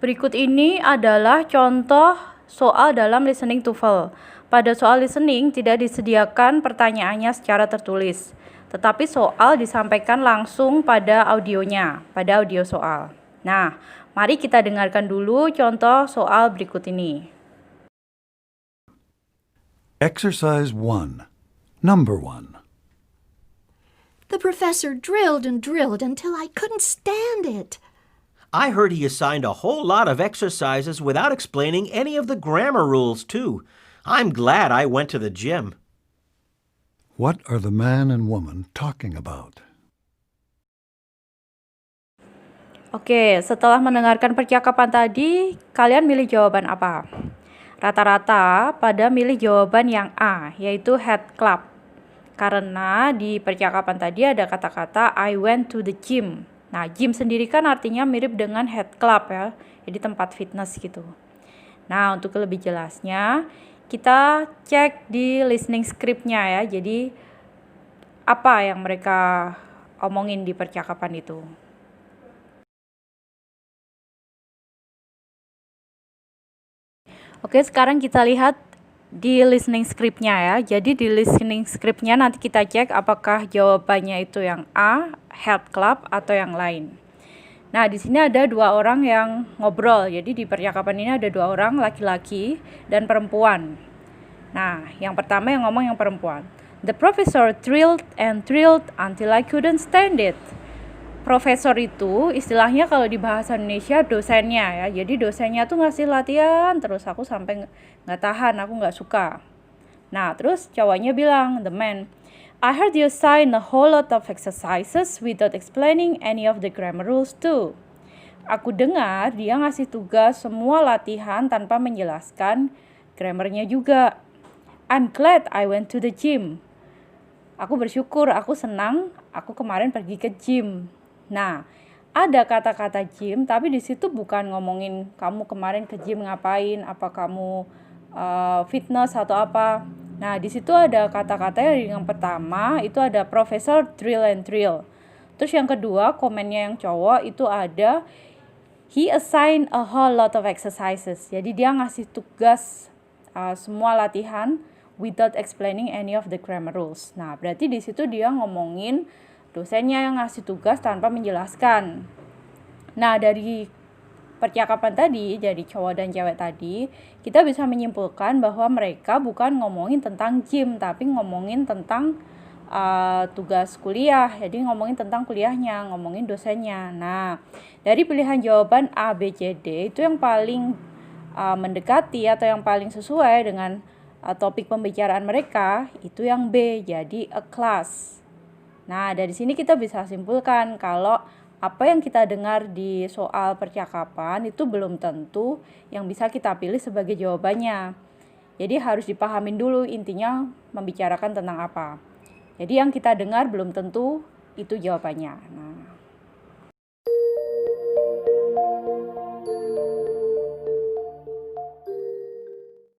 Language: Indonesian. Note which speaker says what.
Speaker 1: Berikut ini adalah contoh soal dalam listening TOEFL. Pada soal listening tidak disediakan pertanyaannya secara tertulis, tetapi soal disampaikan langsung pada audionya, pada audio soal. Nah, mari kita dengarkan dulu contoh soal berikut ini.
Speaker 2: Exercise 1. Number 1.
Speaker 3: The professor drilled and drilled until I couldn't stand it.
Speaker 4: I heard he assigned a whole lot of exercises without explaining any of the grammar rules, too. I'm glad I went to the gym.
Speaker 2: What are the man and woman talking about?
Speaker 1: Oke, setelah mendengarkan percakapan tadi, kalian milih jawaban apa? Rata-rata pada milih jawaban yang A, yaitu head club. Karena di percakapan tadi ada kata-kata I went to the gym. Nah, gym sendiri kan artinya mirip dengan head club ya, jadi tempat fitness gitu. Nah, untuk lebih jelasnya, kita cek di listening script-nya ya, jadi apa yang mereka omongin di percakapan itu. Oke, sekarang kita lihat di listening script-nya ya. Jadi di listening script-nya nanti kita cek apakah jawabannya itu yang A, head club, atau yang lain. Nah, di sini ada dua orang yang ngobrol. Jadi di percakapan ini ada dua orang, laki-laki dan perempuan. Nah, yang pertama yang ngomong yang perempuan. The professor thrilled and thrilled until I couldn't stand it. Profesor itu istilahnya kalau di bahasa Indonesia dosennya ya. Jadi dosennya tuh ngasih latihan terus aku sampai nggak tahan, aku nggak suka. Nah terus cowoknya bilang, the man, I heard you assign a whole lot of exercises without explaining any of the grammar rules too. Aku dengar dia ngasih tugas semua latihan tanpa menjelaskan grammarnya juga. I'm glad I went to the gym. Aku bersyukur, aku senang, aku kemarin pergi ke gym. Nah, ada kata-kata gym, tapi di situ bukan ngomongin kamu kemarin ke gym ngapain, apa kamu fitness atau apa. Nah, di situ ada kata-kata yang pertama itu ada professor drill and drill. Terus yang kedua, komennya yang cowok itu ada he assigned a whole lot of exercises. Jadi dia ngasih tugas semua latihan without explaining any of the grammar rules. Nah, berarti di situ dia ngomongin dosennya yang ngasih tugas tanpa menjelaskan. Nah, dari percakapan tadi, jadi cowok dan cewek tadi, kita bisa menyimpulkan bahwa mereka bukan ngomongin tentang gym, tapi ngomongin tentang tugas kuliah. Jadi ngomongin tentang kuliahnya, ngomongin dosennya. Nah, dari pilihan jawaban A, B, C, D, itu yang paling mendekati atau yang paling sesuai dengan topik pembicaraan mereka, itu yang B, jadi a class. Nah, dari sini kita bisa simpulkan kalau apa yang kita dengar di soal percakapan itu belum tentu yang bisa kita pilih sebagai jawabannya. Jadi harus dipahamin dulu intinya membicarakan tentang apa. Jadi yang kita dengar belum tentu itu jawabannya. Nah,